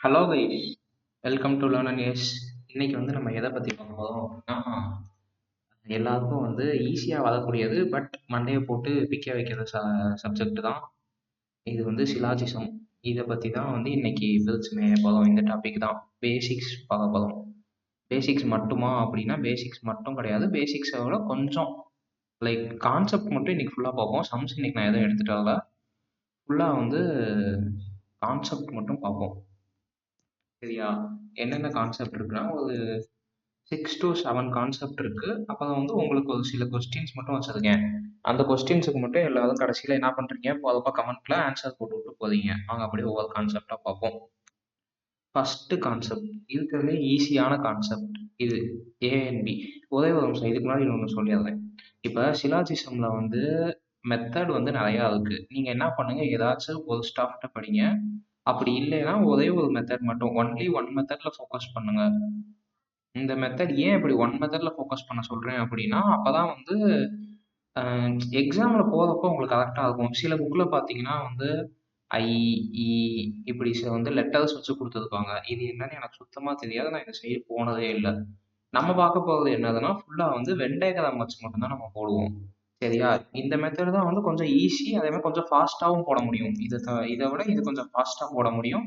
Hello guys, welcome to learn and S. இன்னைக்கு வந்து நம்ம எதை பற்றி பார்க்க போகிறோம் அப்படின்னா, எல்லாருக்கும் வந்து ஈஸியாக வரக்கூடியது பட் மண்டையை போட்டு பிக்க வைக்கிற சப்ஜெக்ட் தான். இது வந்து சிலாஜிசம். இதை பற்றி தான் வந்து இன்னைக்கு பிரிச்சு மேய போகிறோம். இந்த டாபிக் தான் பேசிக்ஸ் பார்க்க போகிறோம். பேசிக்ஸ் மட்டுமா அப்படின்னா பேசிக்ஸ் மட்டும் கிடையாது. பேசிக்ஸை விட கொஞ்சம் லைக் கான்செப்ட் மட்டும் இன்னைக்கு ஃபுல்லாக பார்ப்போம். சம்ஸ் இன்னைக்கு நான் எதுவும் எடுத்துகிட்டு வரல. ஃபுல்லாக வந்து கான்செப்ட் மட்டும் பார்ப்போம். சரியா? என்னென்ன கான்செப்ட் இருக்குன்னா ஒரு 6 to 7 கான்செப்ட் இருக்கு. அப்புறம் வந்து உங்களுக்கு ஒரு சில கொஸ்டின்ஸ் மட்டும் வச்சிருக்கேன். அந்த கொஸ்டின்ஸுக்கு மட்டும் எல்லாரும் கடைசியில் என்ன பண்ணுறீங்க, போதப்போ கமெண்ட்ல ஆன்சர் போட்டு விட்டு போறீங்க. வாங்க அப்படியே ஒவ்வொரு கான்செப்டாக பார்ப்போம். ஃபர்ஸ்ட் கான்செப்ட் இருக்கிறதுலே ஈஸியான கான்செப்ட் இது. ஏஎன்பி ஒரே ஒரு நிமிஷம், இதுக்கு முன்னாடி ஒன்று சொல்லிடுறேன். இப்போ சிலாஜிசம்ல வந்து மெத்தட் வந்து நிறையா இருக்கு. நீங்கள் என்ன பண்ணுங்க, ஏதாச்சும் ஒரு ஸ்டாஃப்ட்ட படிங்க. அப்படி இல்லைன்னா ஒரே ஒரு மெத்தட் மட்டும், ஒன்லி ஒன் மெத்தட்ல ஃபோக்கஸ் பண்ணுங்க. இந்த மெத்தட் ஏன் இப்படி ஒன் மெத்தட்ல ஃபோக்கஸ் பண்ண சொல்றேன் அப்படின்னா, அப்பதான் வந்து எக்ஸாம்ல போறப்போ உங்களுக்கு கரெக்டா இருக்கும். சில புக்ல பார்த்தீங்கன்னா வந்து ஐ, இ இப்படி வந்து லெட்டர்ஸ் வச்சு குடுத்துருப்பாங்க. இது என்னன்னு எனக்கு சுத்தமா தெரியாது. நான் இந்த சைடு போனதே இல்ல. நம்ம பார்க்க போறது என்னதுன்னா, ஃபுல்லா வந்து வென் டயகிராம் வச்சு மட்டும் தான் நம்ம போடுவோம். சரியா? இந்த மெத்தட் தான் வந்து கொஞ்சம் ஈஸி. அதே மாரி கொஞ்சம் ஃபாஸ்ட்டாவும் போட முடியும். இத விட இது கொஞ்சம் ஃபாஸ்ட்டா போட முடியும்.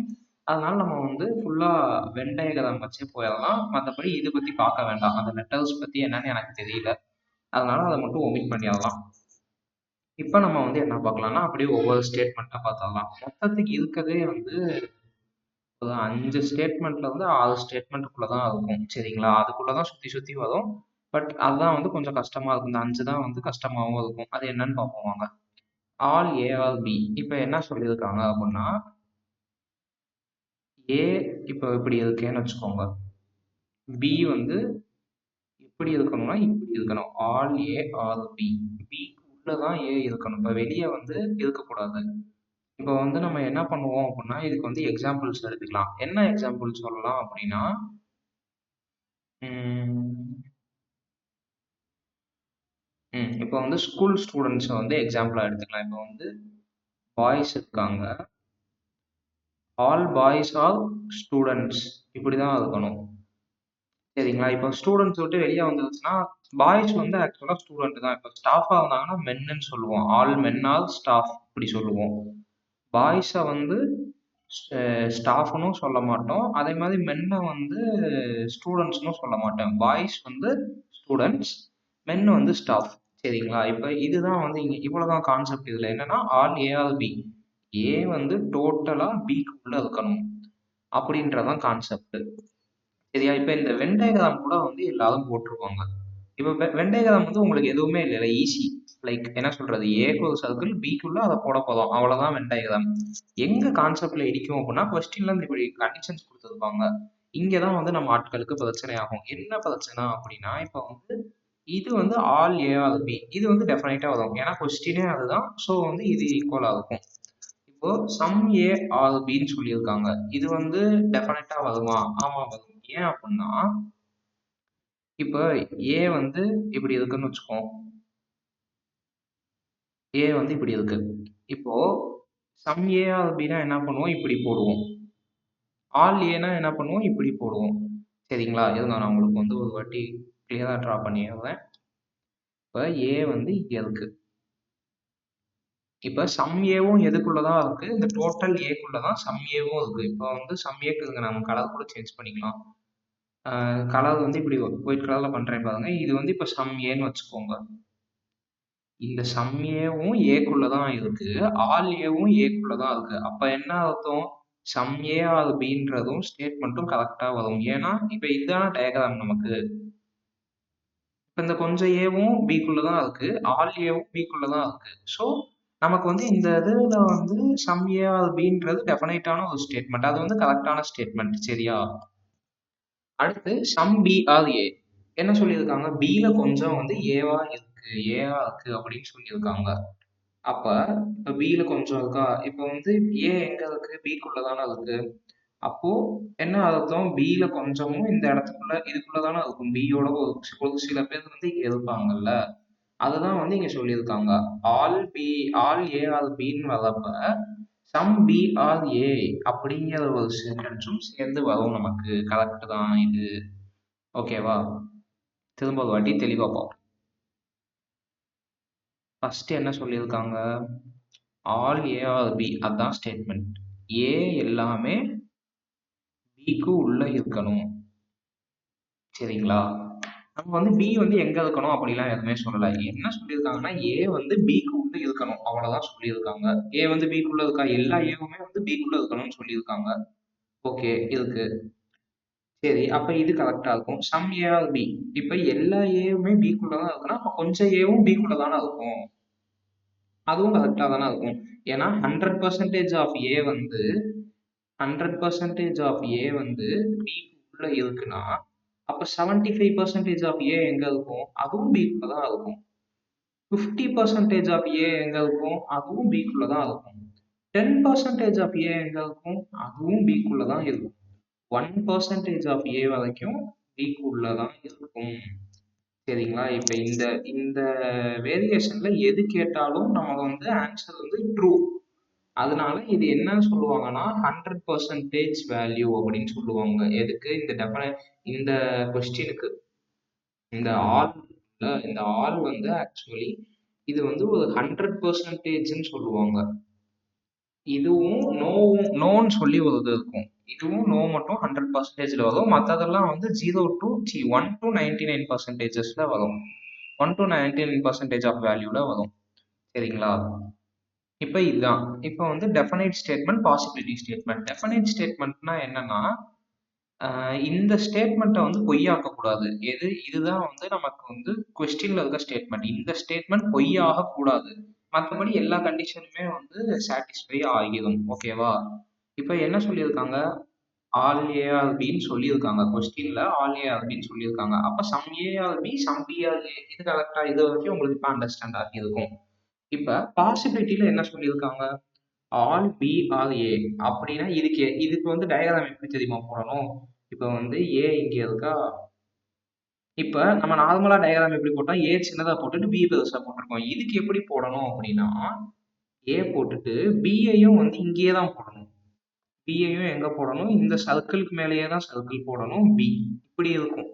அதனால நம்ம வந்து ஃபுல்லா வென் டயகிராம் வச்சே போயிரலாம். மத்தபடி இத பத்தி பார்க்க வேண்டாம். அந்த லெட்டர்ஸ் பத்தி என்னன்னு எனக்கு தெரியல. அதனால அத மட்டும் ஒமிட் பண்ணிறலாம். இப்ப நம்ம வந்து என்ன பார்க்கலாம்னா, அப்படியே ஒவ்வொரு ஸ்டேட்மெண்ட்டா பார்த்துடலாம். மொத்தத்துக்கு இருக்கறதே வந்து ஒரு 5 ஸ்டேட்மெண்ட்ல இருந்து 6 ஸ்டேட்மெண்ட்டுக்குள்ள தான் இருக்கும். சரிங்களா? அதுக்குள்ள தான் சுத்தி சுத்தி வரும். பட் அதுதான் வந்து கொஞ்சம் கஷ்டமா இருக்கும். இந்த 5 தான் வந்து கஷ்டமாவும் இருக்கும். அது என்னன்னு பார்ப்போம் வாங்க. All A are B. இப்ப என்ன சொல்லியிருக்காங்க அப்படின்னா, ஏ இப்ப இப்படி இருக்கேன்னு வச்சுக்கோங்க. பி வந்து எப்படி இருக்கணும்னா இப்படி இருக்கணும். All A are B. பிக்கு உள்ளதான் ஏ இருக்கணும். இப்ப வெளியே வந்து இருக்கக்கூடாது. இப்போ வந்து நம்ம என்ன பண்ணுவோம் அப்படின்னா, இதுக்கு வந்து எக்ஸாம்பிள்ஸ் எடுத்துக்கலாம். என்ன எக்ஸாம்பிள் சொல்லலாம் அப்படின்னா, இப்போ வந்து ஸ்கூல் ஸ்டூடெண்ட்ஸை வந்து எக்ஸாம்பிளா எடுத்துக்கலாம். இப்போ வந்து பாய்ஸ் இருக்காங்க. ஆல் பாய்ஸ் ஆர் ஸ்டூடெண்ட்ஸ் இப்படி தான் இருக்கணும். சரிங்களா? இப்போ ஸ்டூடெண்ட்ஸ் விட்டு வெளியே வந்துருச்சுன்னா, பாய்ஸ் வந்து ஆக்சுவலா ஸ்டூடெண்ட் தான். இப்போ ஸ்டாஃபா இருந்தாங்கன்னா மென்னு சொல்லுவோம். ஆல் மென் ஆர் ஸ்டாஃப் இப்படி சொல்லுவோம். பாய்ஸை வந்து ஸ்டாஃப்னும் சொல்ல மாட்டோம். அதே மாதிரி மென்னை வந்து ஸ்டூடெண்ட்ஸ்னும் சொல்ல மாட்டோம். பாய்ஸ் வந்து ஸ்டூடெண்ட்ஸ், மென் வந்து ஸ்டாஃப். சரிங்களா? இப்போ இதுதான் வந்து இங்க இவ்வளவுதான் கான்செப்ட். இதுல என்னன்னா all A are B. A வந்து டோட்டலா பிக்கு உள்ள இருக்கணும் அப்படின்றதான் கான்செப்ட். சரியா? இப்ப இந்த வென் டயகிராம் கூட வந்து எல்லாரும் போட்டுருவாங்க. இப்ப வென் டயகிராம் வந்து உங்களுக்கு எதுவுமே இல்ல. ஈஸி. லைக் என்ன சொல்றது? ஏக்கு ஒரு சர்க்கிள், பிக்குள்ள அதை போட போதும். அவ்வளவுதான் வென் டயகிராம். எங்க கான்செப்ட்ல இடிக்கும் அப்படின்னா, கொஸ்டின்ல இருந்து இப்படி கண்டிஷன்ஸ் கொடுத்துருப்பாங்க. இங்கதான் வந்து நம்ம ஆட்களுக்கு பிரச்சனை ஆகும். என்ன பிரச்சனை அப்படின்னா, இப்ப வந்து இது வந்து ஆல் ஏ ஆர் பி. இது வந்து டெஃபினட்டா வரும். ஏன்னா கொஸ்டினே அதுதான். ஸோ வந்து இது ஈக்குவலா இருக்கும். இப்போ சம் ஏ ஆர் பின்னு சொல்லியிருக்காங்க. இது வந்து டெஃபினட்டா வருமா? ஆமா வரும். ஏன் அப்படின்னா, இப்ப ஏ வந்து இப்படி இருக்குன்னு வச்சுக்கோம். ஏ வந்து இப்படி இருக்கு. இப்போ சம் ஏ ஆர் பின்னா என்ன பண்ணுவோம்? இப்படி போடுவோம். ஆல் ஏனா என்ன பண்ணுவோம்? இப்படி போடுவோம். சரிங்களா? இருங்க நான் உங்களுக்கு வந்து ஒரு வாட்டி கிளியரா ட்ரா பண்ணிடுறேன். இப்ப ஏ வந்து இங்க இருக்கு. இப்ப சம் ஏவும் எதுக்குள்ளதான் இருக்கு? இந்த டோட்டல் ஏக்குள்ளதான் சம் ஏவும் இருக்கு. இப்ப வந்து சம் ஏக்கு இருங்க, நம்ம கலர் கூட சேஞ்ச் பண்ணிக்கலாம். கலர் வந்து இப்படி ஒயிட் கலர்ல பண்றேன் பாருங்க. இது வந்து இப்ப சம் ஏன்னு வச்சுக்கோங்க. இந்த சம் ஏவும் ஏக்குள்ளதான் இருக்கு. ஆல் ஏவும் ஏக்குள்ளதான் இருக்கு. அப்ப என்ன அர்த்தம்? சம் ஏ ஆர் பின்றதும் ஸ்டேட்மெண்ட்டும் கரெக்டா வரும். ஏன்னா இப்ப இதுதான டயக்ராம் நமக்கு. இப்ப இந்த கொஞ்சம் ஏவும் பிக்குள்ளதான் இருக்கு. ஆல் ஏவும் பிக்குள்ளதான் இருக்கு. ஸோ நமக்கு வந்து இந்த இதுல வந்து சம் ஏ ஆர் பின்றது டெஃபினைட்டான ஒரு ஸ்டேட்மெண்ட். அது வந்து கரெக்டான ஸ்டேட்மெண்ட். சரியா? அடுத்து சம் பி ஆர் ஏ. என்ன சொல்லியிருக்காங்க? பில கொஞ்சம் வந்து ஏவா இருக்கு, ஏவா இருக்கு அப்படின்னு சொல்லியிருக்காங்க. அப்ப இப்ப பில கொஞ்சம் இருக்கா? இப்ப வந்து ஏ எங்க இருக்கு? பிக்குள்ள தானே இருக்கு. அப்போ என்ன அர்த்தம்? பில கொஞ்சமும் இந்த இடத்துக்குள்ள இதுக்குள்ள தானே இருக்கும். பியோட ஒரு சில பேர் வந்து இங்க இருப்பாங்கல்ல. அதுதான் வந்து இங்க சொல்லியிருக்காங்க. All B, all A are பின்னு வரப்ப சம் பி ஆர் ஏ அப்படிங்கிற ஒரு சென்டென்ஸும் சேர்ந்து வரும் நமக்கு. கரெக்ட் தான் இது. ஓகேவா? திரும்ப ஒரு வாட்டி தெளிவா பார்ப்போம். ஃபர்ஸ்ட் என்ன சொல்லியிருக்காங்க? ஆல் ஏ ஆர் பி, அதான் ஸ்டேட்மெண்ட். ஏ எல்லாமே பிக்கு உள்ள இருக்கணும். சரிங்களா? நம்ம வந்து பி வந்து எங்க இருக்கணும் அப்படிலாம் எதுவுமே சொல்லல. என்ன சொல்லியிருக்காங்கன்னா ஏ வந்து பிக்கு உள்ள இருக்கணும், அவ்வளவுதான் சொல்லியிருக்காங்க. ஏ வந்து பிக்குள்ள இருக்கா? எல்லா ஏவுமே வந்து பிக்குள்ள இருக்கணும்னு சொல்லியிருக்காங்க. ஓகே, இருக்கு. சரி, அப்ப இது கரெக்டா இருக்கும். Some A are B. இப்ப எல்லா ஏவுமே பிக்குள்ள தான் இருக்குன்னா அப்ப கொஞ்சம் ஏவும் பிக்குள்ள தானே இருக்கும். அதுவும் கரெக்டா தானே இருக்கும். ஏன்னா 100% ஆஃப் ஏ வந்து 100% ஆஃப் ஏ வந்து பிக்குள்ள இருக்குன்னா அப்ப 75% ஆஃப் ஏ எங்க இருக்கும்? அதுவும் பிக்குள்ள தான் இருக்கும். 50% ஆஃப் ஏ எங்க இருக்கும்? அதுவும் பிக்குள்ள தான் இருக்கும். 10% ஆஃப் ஏ எங்க இருக்கும்? அதுவும் பிக்குள்ள தான் இருக்கும். 1% ஆஃப் ஏ வரைக்கும் பிக்குள்ள தான் இருக்கும். சரிங்களா? இப்ப இந்த இந்த வேரியேஷன்ல எது கேட்டாலும் நம்ம வந்து ஆன்சர் வந்து ட்ரூ. அதனால இது என்னன்னு சொல்லுவாங்கன்னா 100% வேல்யூ அப்படின்னு சொல்லுவாங்க. எதுக்கு? இந்த கொஸ்டினுக்கு. இந்த ஆல் இந்த ஆல் வந்து ஆக்சுவலி இது வந்து ஒரு 100%ன்னு சொல்லுவாங்க. இதுவும் நோன்னு சொல்லி ஒரு இது இருக்கும். இதுவும் நோ மட்டும் 100%ல வரும். மற்றதெல்லாம் வந்து 1 to 99%ல வரும். 1 to 99% ஆஃப் வேல்யூல வரும். சரிங்களா? இப்ப இதுதான். இப்ப வந்து டெஃபனைட் ஸ்டேட்மெண்ட், பாசிபிலிட்டி ஸ்டேட்மெண்ட். டெஃபனைட் ஸ்டேட்மெண்ட்னா என்னன்னா, இந்த ஸ்டேட்மெண்ட்டை வந்து பொய்யாக்க கூடாது. இதுதான் வந்து நமக்கு வந்து கொஸ்டின்ல இருக்க ஸ்டேட்மெண்ட். இந்த ஸ்டேட்மெண்ட் பொய்யாக கூடாது. மற்றபடி எல்லா கண்டிஷனுமே வந்து சாட்டிஸ்ஃபை ஆகிடும். ஓகேவா? இப்ப என்ன சொல்லியிருக்காங்க? ஆல் ஏ ஆர் பின்னு சொல்லியிருக்காங்க. கொஸ்டின்ல ஆல் ஏ ஆர் பின்னு சொல்லியிருக்காங்க. அப்ப some A are B, some B are A. இது கரெக்டா? இது வரைக்கும் உங்களுக்கு இப்ப அண்டர்ஸ்டாண்ட் ஆகியிருக்கும். இப்ப பாசிபிலிட்டியில என்ன சொல்லியிருக்காங்க? ஆல் பி ஆர் ஏ அப்படின்னா இதுக்கு வந்து டயக்ராம் எப்படி தெரியுமா போடணும்? இப்ப வந்து ஏ இங்க இருக்கா? இப்ப நம்ம நார்மலா டயக்ராம் எப்படி போட்டோம்? ஏ சின்னதா போட்டுட்டு பி பெருசா போட்டிருக்கோம். இதுக்கு எப்படி போடணும் அப்படின்னா ஏ போட்டுட்டு பியையும் வந்து இங்கேயே தான் போடணும். பியையும் எங்க போடணும்? இந்த சர்க்கிள்க்கு மேலேயே தான் சர்க்கிள் போடணும். பி இப்படி இருக்கும்.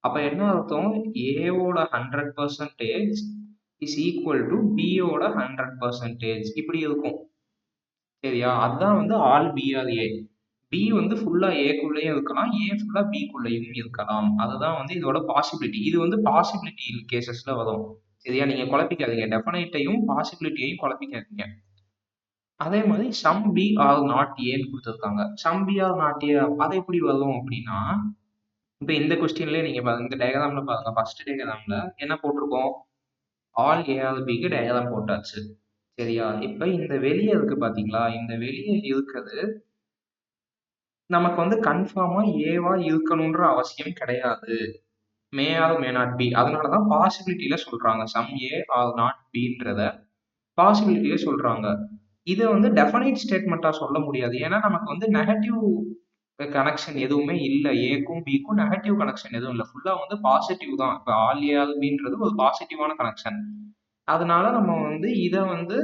அப்ப என்ன அர்த்தம்? ஏவோட 100% இஸ் ஈக்குவல் டு பியோட 100% இப்படி இருக்கும். சரியா? அதுதான் வந்து all B are A. B வந்து ஃபுல்லா ஏக்குள்ளேயும் இருக்கலாம், ஏ ஃபுல்லா பிக்குள்ளேயும் இருக்கலாம். அதுதான் வந்து இதோட பாசிபிலிட்டி. இது வந்து பாசிபிலிட்டி கேசஸ்ல வரும். சரியா? நீங்க குழப்பிக்காதீங்க. டெஃபனைட்டையும் பாசிபிலிட்டியையும் குழப்பிக்காதீங்க. அதே மாதிரி சம் பி ஆர் நாட் ஏன்னு கொடுத்துருக்காங்க. Some B R not a அது எப்படி வரும் அப்படின்னா, இப்ப இந்த கொஸ்டின்லயே நீங்க பாருங்க, இந்த டயக்ராம்ல பாருங்க. ஃபர்ஸ்ட் டயக்ராம்ல என்ன போட்டிருக்கோம்? ஆல் ஏ ஆர் பிக்கு டயக்ராம் போட்டாச்சு. சரியா? இப்ப இந்த வெளியே இருக்கு பாத்தீங்களா? இந்த வெளியே இருக்கிறது நமக்கு வந்து கன்ஃபார்மா ஏவா இருக்கணும்ன்ற அவசியம் கிடையாது. மே ஆர் மே நாட் பி. அதனாலதான் பாசிபிலிட்டியில சொல்றாங்க. சம் ஏ ஆர் நாட் பின்றத பாசிபிலிட்டியில சொல்றாங்க. இதை வந்து டெஃபனைட் ஸ்டேட்மெண்ட்டா சொல்ல முடியாது. ஏன்னா நமக்கு வந்து நெகட்டிவ் கனெக்ஷன் எதுவுமே இல்லை. ஏக்கும் பிக்கும் நெகட்டிவ் கனெக்ஷன் எதுவும் இல்லை. ஃபுல்லா வந்து பாசிட்டிவ் தான். இப்போ ஆல் ஏ ஆல் பின்றது ஒரு பாசிட்டிவான கனெக்ஷன். அதனால நம்ம வந்து இதை வந்து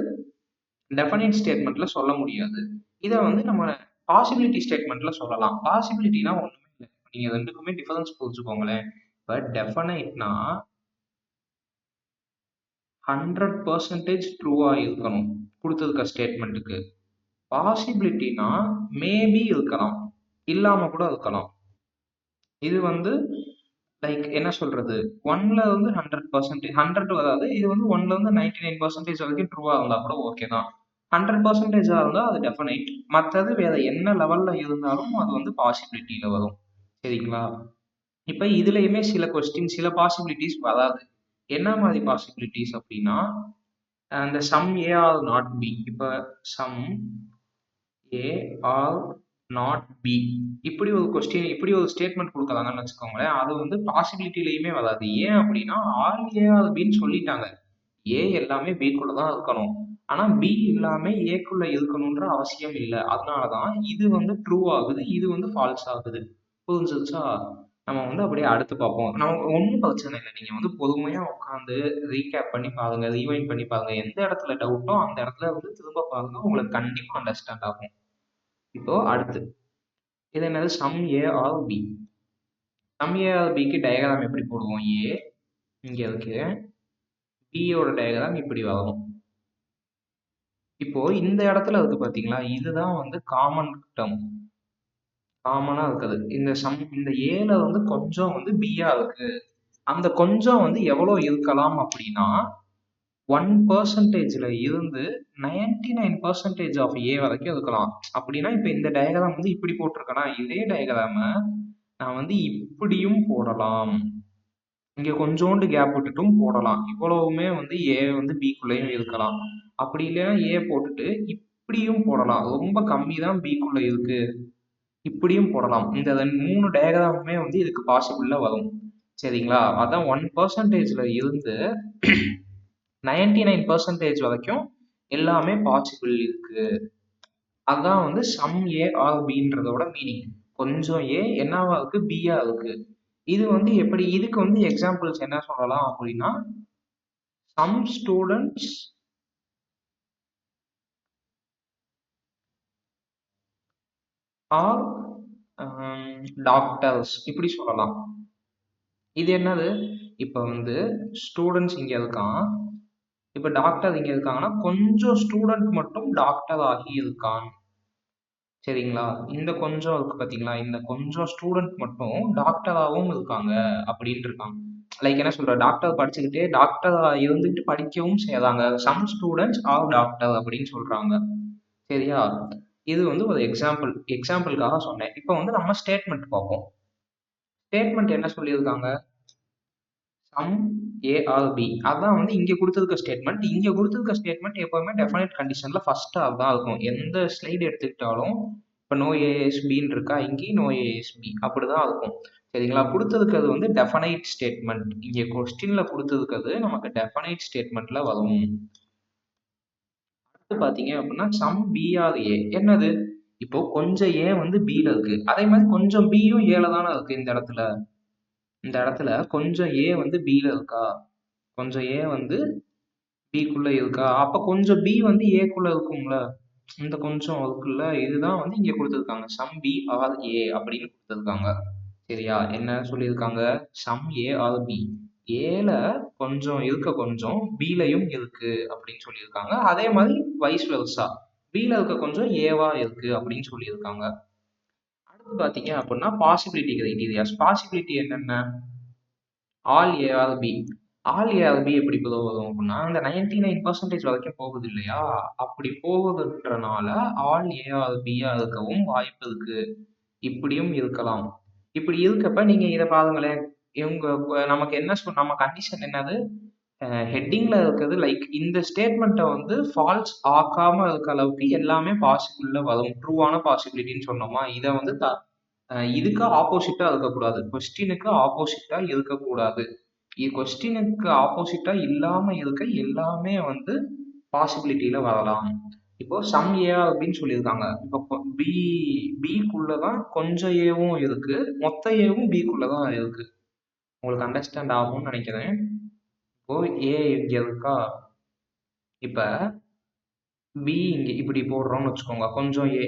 டெஃபனைட் ஸ்டேட்மெண்ட்ல சொல்ல முடியாது. இதை வந்து நம்ம பாசிபிலிட்டி ஸ்டேட்மெண்ட்ல சொல்லலாம். பாசிபிலிட்டினா ஒண்ணுமே இல்லை. நீங்க ரெண்டுக்குமே டிஃபரன்ஸ் புரிஞ்சுக்கோங்களேன். இப்போ டெஃபனைட்னா 100% ட்ரூவா இருக்கணும் கொடுத்துருக்க ஸ்டேட்மெண்ட்டுக்கு. பாசிபிலிட்டினா மேபி இருக்கலாம், இல்லாம கூட இருக்கலாம். இது வந்து லைக் என்ன சொல்றது, 1ல இருந்து 100%, 100 வராது. இது வந்து 1ல இருந்து 99% வரைக்கும் ட்ரூவா இருந்தா கூட ஓகே தான். 100% இருந்தா அது டெஃபனைட். மற்றது வேற என்ன லெவல்ல இருந்தாலும் அது வந்து பாசிபிலிட்டியில வரும். சரிங்களா? இப்ப இதுலயுமே சில கொஸ்டின், சில பாசிபிலிட்டிஸ் வராது. என்ன மாதிரி பாசிபிலிட்டிஸ் அப்படின்னா, அந்த some A are not B. இப்ப some A are not B இப்படி ஒரு கொஸ்டின், இப்படி ஒரு ஸ்டேட்மெண்ட் கொடுக்குறாங்கன்னு வச்சுக்கோங்களேன். அது வந்து பாசிபிலிட்டிலையுமே வராது. ஏன் அப்படின்னா ஆல் ஏ ஆர் பின்னு சொல்லிட்டாங்க. ஏ எல்லாமே பிக்குள்ள தான் இருக்கணும். ஆனா பி எல்லாமே ஏக்குள்ள இருக்கணும்ன்ற அவசியம் இல்லை. அதனாலதான் இது வந்து ட்ரூ ஆகுது, இது வந்து ஃபால்ஸ் ஆகுது. புரிஞ்சுச்சா? நம்ம வந்து அப்படியே அடுத்து பார்ப்போம். நமக்கு ஒண்ணும் பிரச்சனை இல்ல. நீங்க வந்து பொறுமையா உட்காந்து ரீகேப் பண்ணி பாருங்க, ரீவைண்ட் பண்ணி பாருங்க. எந்த இடத்துல டவுட்டோ அந்த இடத்துல வந்து திரும்ப பாருங்க. உங்களுக்கு கண்டிப்பா அண்டர்ஸ்டாண்ட் ஆகும். இப்போ அடுத்து இது என்னது? Some A are B. Some A are பிக்கு டயக்ராம் எப்படி போடுவோம்? ஏ இங்க இருக்கு. பி யோட டயக்ராம் இப்படி வரும். இப்போ இந்த இடத்துல இருக்கு பாத்தீங்களா? இதுதான் வந்து காமன் டேர்ம். காமனா இருக்குது. இந்த ஏல வந்து கொஞ்சம் வந்து பியா இருக்கு. அந்த கொஞ்சம் வந்து எவ்வளவு இருக்கலாம் அப்படின்னா 1%ல இருந்து 99% ஆஃப் ஏ வரைக்கும் இருக்கலாம். அப்படின்னா இப்ப இந்த டயக்ராம் வந்து இப்படி போட்டிருக்கேனா, இதே டயக்ராம நான் வந்து இப்படியும் போடலாம். இங்க கொஞ்சோண்டு கேப் விட்டுட்டும் போடலாம். இவ்வளவுமே வந்து ஏ வந்து பிக்குள்ளேயும் இருக்கலாம். அப்படி இல்லைன்னா ஏ போட்டுட்டு இப்படியும் போடலாம். ரொம்ப கம்மி தான் பிக்குள்ள இருக்கு. இப்படியும் போடலாம். இந்த 3 டயக்ராமுமே வந்து இதுக்கு பாசிபிள்ல வரும். சரிங்களா? அதான் 1%ல இருந்து 99% வரைக்கும் எல்லாமே பாசிபிள் இருக்கு. அதான் வந்து சம் ஏ ஆர் பின்றதோட மீனிங். கொஞ்சம் ஏ என்னவா இருக்கு? பியா இருக்கு. இது வந்து எப்படி? இதுக்கு வந்து எக்ஸாம்பிள்ஸ் என்ன சொல்லலாம் அப்படின்னா, சம் ஸ்டூடெண்ட்ஸ் ஆர் டாக்டர்ஸ் இப்படி சொல்லலாம். இது என்னது? இப்ப வந்து ஸ்டூடெண்ட்ஸ் இங்க இருக்கான். இப்ப டாக்டர் இங்க இருக்காங்கன்னா கொஞ்சம் ஸ்டூடெண்ட் மட்டும் டாக்டர் ஆகி இருக்கான். சரிங்களா? இந்த கொஞ்சம் இருக்கு பாத்தீங்களா? இந்த கொஞ்சம் ஸ்டூடெண்ட் மட்டும் டாக்டராகவும் இருக்காங்க அப்படின்னு இருக்காங்க. லைக் என்ன சொல்ற? டாக்டர் படிச்சுக்கிட்டே டாக்டரா இருந்துட்டு படிக்கவும் செய்றாங்க. சம் ஸ்டூடெண்ட்ஸ் ஆர் டாக்டர் அப்படின்னு சொல்றாங்க. சரியா? இது வந்து ஒரு எக்ஸாம்பிளுக்காக சொன்னேன். இப்போ வந்து நம்ம ஸ்டேட்மெண்ட் பார்ப்போம். ஸ்டேட்மெண்ட் என்ன சொல்லியிருக்காங்க? Some A are B. அதான் வந்து இங்க கொடுத்திருக்க ஸ்டேட்மெண்ட். இங்க கொடுத்திருக்க ஸ்டேட்மெண்ட் எப்பவுமே டெஃபனைட் கண்டிஷன்ல ஃபர்ஸ்ட் தான் இருக்கும். எந்த ஸ்லைடு எடுத்துக்கிட்டாலும் இப்போ நோ ஏஎஸ்பின்னு இருக்கா, இங்கேயும் நோ ஏஎஸ்பி அப்படிதான் இருக்கும். சரிங்களா? கொடுத்திருக்கிறது வந்து டெஃபனைட் ஸ்டேட்மெண்ட். இங்க கொஸ்டின்ல கொடுத்திருக்கிறது நமக்கு டெஃபனைட் ஸ்டேட்மெண்ட்ல வரும். அடுத்து பாத்தீங்க அப்படின்னா சம் பி ஆர் ஏ. என்னது? இப்போ கொஞ்சம் ஏ வந்து பில இருக்கு. அதே மாதிரி கொஞ்சம் பியும் ஏல தானே இருக்கு இந்த இடத்துல. இந்த இடத்துல கொஞ்சம் ஏ வந்து பில இருக்கா? கொஞ்சம் ஏ வந்து பிக்குள்ள இருக்கா? அப்ப கொஞ்சம் பி வந்து ஏக்குள்ள இருக்கும்ல. இந்த கொஞ்சம் இருக்குல்ல, இதுதான் வந்து இங்க கொடுத்துருக்காங்க. சம் பி ஆர் ஏ அப்படின்னு கொடுத்துருக்காங்க. சரியா? என்ன சொல்லியிருக்காங்க? Some A are B. ஏல கொஞ்சம் இருக்க கொஞ்சம் பிலையும் இருக்கு அப்படின்னு சொல்லியிருக்காங்க. அதே மாதிரி வைஸ் வெர்சா. பில இருக்க கொஞ்சம் ஏவா இருக்கு அப்படின்னு சொல்லியிருக்காங்க. அடுத்து பாத்தீங்க அப்படின்னா பாசிபிலிட்டி கிரைட்டீரியாஸ். பாசிபிலிட்டி என்னென்ன? All A are B. All A are B எப்படி வரும் அப்படின்னா, இந்த 99% வரைக்கும் போகுது இல்லையா? அப்படி போகுதுன்றனால ஆல் ஏ ஆர் பியா இருக்கவும் வாய்ப்பு இருக்கு. இப்படியும் இருக்கலாம். இப்படி இருக்கப்ப நீங்க இத பாருங்களேன். இவங்க நமக்கு என்ன நம்ம கண்டிஷன் என்னது? ஹெட்டிங்ல இருக்கிறது லைக் இந்த ஸ்டேட்மெண்ட்டை வந்து ஃபால்ஸ் ஆக்காம இருக்க அளவுக்கு எல்லாமே பாசிபிள்ல வரும். ட்ரூவான பாசிபிலிட்டின்னு சொன்னோமா? இதை வந்து இதுக்கு ஆப்போசிட்டா இருக்கக்கூடாது. கொஸ்டினுக்கு ஆப்போசிட்டா இருக்கக்கூடாது. கொஸ்டினுக்கு ஆப்போசிட்டா இல்லாம இருக்க எல்லாமே வந்து பாசிபிலிட்டியில வரலாம். இப்போ சம் ஏ அப்படின்னு சொல்லியிருக்காங்க. இப்போ பி பிக்குள்ளதான் கொஞ்சம் ஏவும் இருக்கு, மொத்த ஏவும் பிக்குள்ளதான் இருக்கு. உங்களுக்கு அண்டர்ஸ்டாண்ட் ஆகும்னு நினைக்கிறேன். இப்போ ஏ இங்க இருக்கா? இப்ப பி இங்க இப்படி போடுறோம்னு வச்சுக்கோங்க. கொஞ்சம் ஏ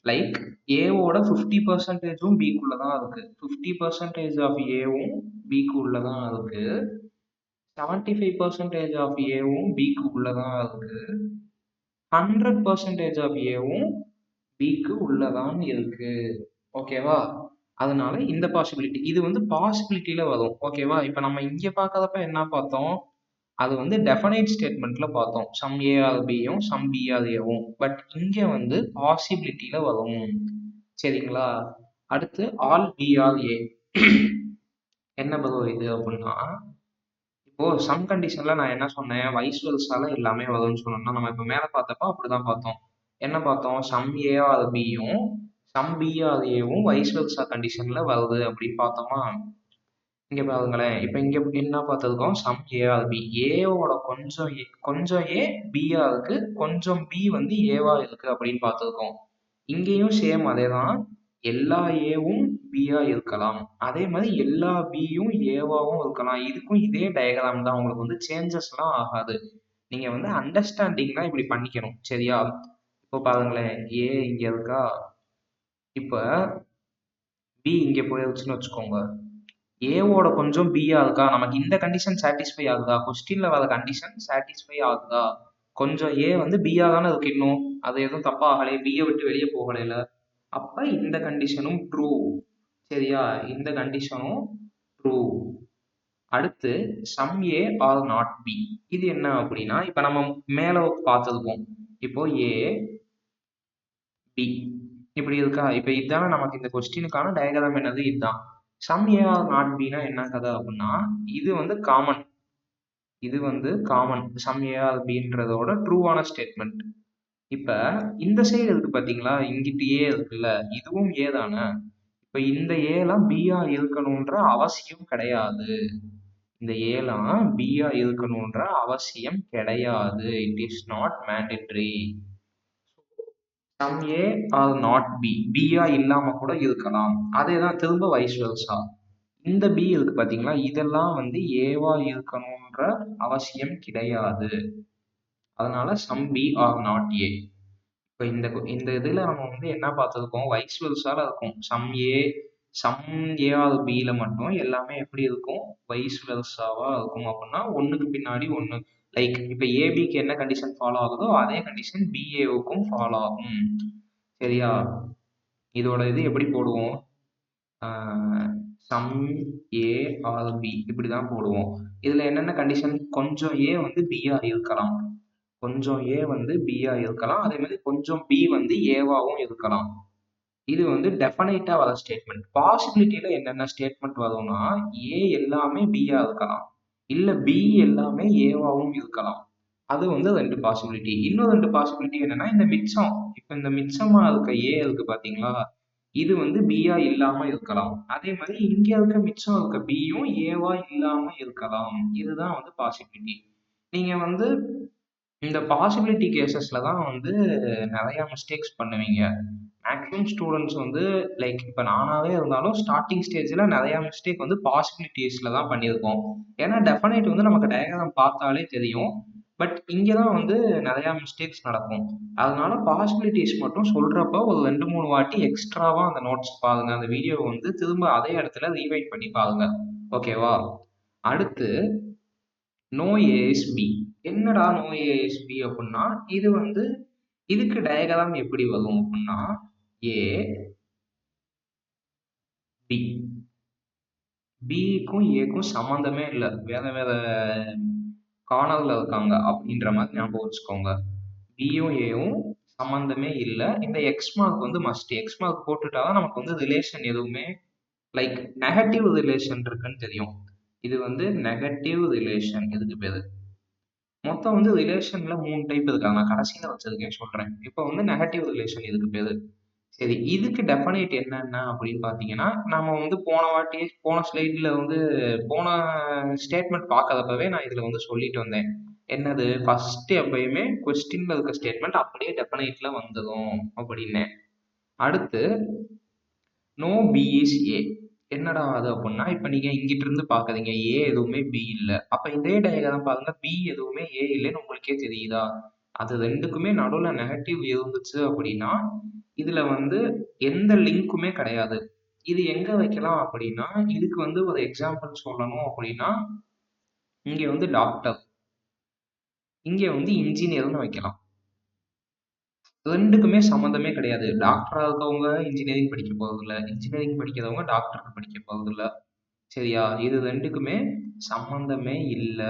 லைக் ஏவோட 50%ம் பிக்குள்ள தான் இருக்கு. 50% ஆஃப் ஏவும் பிக்கு உள்ளதான் இருக்கு. 75% ஆஃப் ஏவும் பிக்கு உள்ளதான் இருக்கு. 100% ஆஃப் ஏவும் பிக்கு உள்ளதான் இருக்கு. ஓகேவா? அதனால இந்த பாசிபிலிட்டி இது வந்து பாசிபிலிட்டியில வரும். ஓகேவா? இப்ப நம்ம இங்க பார்க்கறப்ப என்ன பார்த்தோம்? அது வந்து டெஃபனைட் ஸ்டேட்மெண்ட்ல பார்த்தோம். சம் ஏ ஆர் பியும் சம் பி ஆர் ஏவும். பட் இங்க வந்து பாசிபிலிட்டியில வரும். சரிங்களா? அடுத்து ஆல் பி ஆர் ஏ. என்ன பதம் இது அப்படின்னா, இப்போ சம் கண்டிஷன்ல நான் என்ன சொன்னேன்? வைஸ் வெர்சால எல்லாமே வரும்னு சொன்னோம்னா, நம்ம இப்ப மேல பார்த்தப்ப அப்படிதான் பார்த்தோம். என்ன பார்த்தோம்? சம் ஏ ஆர் பியும் சம் பி ஆர் ஏவும் வைஸ் வெர்சா கண்டிஷன்ல வருது அப்படின்னு பார்த்தோமா? இங்க பாருங்களேன். இப்ப இங்க என்ன பார்த்திருக்கோம்? Some A are B. ஏவோட கொஞ்சம் ஏ பியா இருக்கு. கொஞ்சம் பி வந்து ஏவா இருக்கு அப்படின்னு பார்த்திருக்கோம். இங்கேயும் சேம் அதேதான். எல்லா ஏவும் பியா இருக்கலாம். அதே மாதிரி எல்லா பியும் ஏவாவும் இருக்கலாம். இதுக்கும் இதே டயக்ராம் தான். உங்களுக்கு வந்து சேஞ்சஸ்லாம் ஆகாது. நீங்க வந்து அண்டர்ஸ்டாண்டிங் தான் இப்படி பண்ணிக்கணும். சரியா? இப்போ பாருங்களேன், ஏ இங்க இருக்கா? இப்ப பி இங்க போயிருச்சுன்னு வச்சுக்கோங்க. ஏவோட கொஞ்சம் பியா இருக்கா? நமக்கு இந்த கண்டிஷன் சாட்டிஸ்ஃபை ஆகுதா? கொஸ்டின்ல வர கண்டிஷன் சாட்டிஸ்ஃபை ஆகுதா? கொஞ்சம் ஏ வந்து பியா தானே இருக்கு இன்னும். அது எதுவும் தப்பா ஆகலையே, பியை விட்டு வெளியே போகலைல. அப்ப இந்த கண்டிஷனும் ட்ரூ. சரியா? இந்த கண்டிஷனும் ட்ரூ. அடுத்து some A are not B. இது என்ன அப்படின்னா, இப்ப நம்ம மேல பார்த்துருப்போம். இப்போ ஏ பி இப்படி இருக்கா? இப்ப இதுதானே நமக்கு இந்த கொஸ்டினுக்கான டயக்ராம். என்னது? இதுதான். சம் ஏ ஆர் நாட் பினா என்ன கதை அப்படின்னா, இது வந்து காமன். இது வந்து காமன். சம் ஏ ஆர் பின்றதோட ட்ரூவான ஸ்டேட்மெண்ட். இப்ப இந்த சைடு இருக்கு பாத்தீங்களா? இங்கிட்டு ஏ இருக்குல்ல, இதுவும் ஏ தானே. இப்ப இந்த ஏலாம் பியா இருக்கணும்ன்ற அவசியம் கிடையாது. இந்த ஏலாம் பியா இருக்கணும்ன்ற அவசியம் கிடையாது. It is not mandatory. Some A are not B. பியா இல்லாம கூட இருக்கலாம். அதே தான் திரும்ப வைஸ் வெர்சா. இந்த பி இருக்கு பாத்தீங்களா? இதெல்லாம் வந்து ஏவா இருக்கணும்ன்ற அவசியம் கிடையாது. அதனால some B R not a. இப்போ இந்த இதுல நம்ம வந்து என்ன பார்த்துருக்கோம்? வைஸ் வெர்சால இருக்கும். சம் ஏ ஆர் பியில மட்டும் எல்லாமே எப்படி இருக்கும்? வைஸ் வெர்சாவா இருக்கும். அப்படின்னா ஒண்ணுக்கு பின்னாடி ஒண்ணு. லைக் இப்ப ஏபிக்கு என்ன கண்டிஷன் ஃபாலோ ஆகுதோ அதே கண்டிஷன் பிஏவுக்கும் ஃபாலோ ஆகும். சரியா? இதோட இது எப்படி போடுவோம்? சம் ஏ ஆர் பி இப்படிதான் போடுவோம். இதுல என்னென்ன கண்டிஷன்? கொஞ்சம் ஏ வந்து பியா இருக்கலாம். கொஞ்சம் ஏ வந்து பியா இருக்கலாம். அதே மாதிரி கொஞ்சம் பி வந்து ஏவாவும் இருக்கலாம். இது வந்து டெஃபனைட்டா வர ஸ்டேட்மெண்ட். பாசிபிலிட்டியில என்னென்ன ஸ்டேட்மெண்ட் வரும்னா, ஏ எல்லாமே பியா இருக்கலாம். இல்ல பி எல்லாமே ஏவாவும் இருக்கலாம். அது வந்து 2 பாசிபிலிட்டி. இன்னும் 2 பாசிபிலிட்டி என்னன்னா, இந்த மிச்சம். இப்ப இந்த மிச்சமா இருக்க ஏ இருக்கு பாத்தீங்களா? இது வந்து பியா இல்லாம இருக்கலாம். அதே மாதிரி இங்க இருக்க மிச்சம் இருக்க பியும் ஏவா இல்லாம இருக்கலாம். இதுதான் வந்து பாசிபிலிட்டி. நீங்க வந்து இந்த பாசிபிலிட்டி கேசஸ்ல தான் வந்து நிறைய மிஸ்டேக்ஸ் பண்ணுவீங்க. மேக்ஸிமம் ஸ்டூடெண்ட்ஸ் வந்து லைக் இப்போ நானாவே இருந்தாலும் ஸ்டார்டிங் ஸ்டேஜில் நிறைய மிஸ்டேக் வந்து பாசிபிலிட்டிஸில் தான் பண்ணியிருக்கோம். ஏன்னா டெஃபனைட் வந்து நமக்கு டயக்ராம் பார்த்தாலே தெரியும். பட் இங்கே தான் வந்து நிறையா மிஸ்டேக்ஸ் நடக்கும். அதனால பாசிபிலிட்டிஸ் மட்டும் சொல்கிறப்ப ஒரு 2-3 வாட்டி எக்ஸ்ட்ராவாக அந்த நோட்ஸ் பாருங்க. அந்த வீடியோவை வந்து திரும்ப அதே இடத்துல ரீவைண்ட் பண்ணி பாருங்க. ஓகேவா? அடுத்து நோ ஏஎஸ் பி. என்னடா நோ ஏஎஸ் பி அப்படின்னா, இது வந்து இதுக்கு டயக்ராம் எப்படி வரும் அப்படின்னா, ஏ பி. பிக்கும் ஏக்கும் சம்மந்தமே இல்லை. வேற வேற கார்னர்ல இருக்காங்க அப்படின்ற மாதிரி ஞாபகம் வச்சுக்கோங்க. பியும் ஏவும் சம்மந்தமே இல்லை. இந்த எக்ஸ் மார்க் வந்து மஸ்ட். எக்ஸ் மார்க் போட்டுட்டாதான் நமக்கு வந்து ரிலேஷன் எதுவுமே லைக் நெகட்டிவ் ரிலேஷன் இருக்குன்னு தெரியும். இது வந்து நெகட்டிவ் ரிலேஷன். இதுக்கு பேரு மொத்தம் வந்து ரிலேஷன்ல 3 டைப் இருக்காங்க. நான் கடைசியில வச்சிருக்கேன் சொல்றேன். இப்போ வந்து நெகட்டிவ் ரிலேஷன் இதுக்கு பேரு. சரி, இதுக்கு டெஃபனைட் என்னென்ன அப்படின்னு பார்த்தீங்கன்னா, நம்ம வந்து போன ஸ்லைட்ல வந்து போன ஸ்டேட்மெண்ட் பார்க்காதப்பவே நான் இதுல வந்து சொல்லிட்டு வந்தேன். என்னது? ஃபர்ஸ்ட் எப்பயுமே கொஸ்டின்ல இருக்க ஸ்டேட்மெண்ட் அப்படியே டெஃபனைட்ல வந்துடும் அப்படின்னேன். அடுத்து நோ பி இஸ் ஏ. என்னடா அது அப்படின்னா, இப்ப நீங்க இங்கிட்டு இருந்து பாக்குறீங்க ஏ எதுவுமே பி இல்ல. அப்ப இதே டயக்ராம் பாருங்க, பி எதுவுமே ஏ இல்லைன்னு உங்களுக்கே தெரியுதா? அது ரெண்டுக்குமே நடுவுல நெகட்டிவ் இருந்துச்சு அப்படின்னா இதுல வந்து எந்த லிங்க்குமே கிடையாது. இது எங்க வைக்கலாம் அப்படின்னா, இதுக்கு வந்து ஒரு எக்ஸாம்பிள் சொல்லணும் அப்படின்னா, இங்க வந்து டாக்டர், இங்க வந்து இன்ஜினியர்னு வைக்கலாம். ரெண்டுக்குமே சம்மந்தமே கிடையாது. டாக்டரா இருக்கவங்க இன்ஜினியரிங் படிக்க போறதில்ல. இன்ஜினியரிங் படிக்கிறவங்க டாக்டருக்கு படிக்க போறதில்ல. சரியா? இது ரெண்டுக்குமே சம்மந்தமே இல்ல.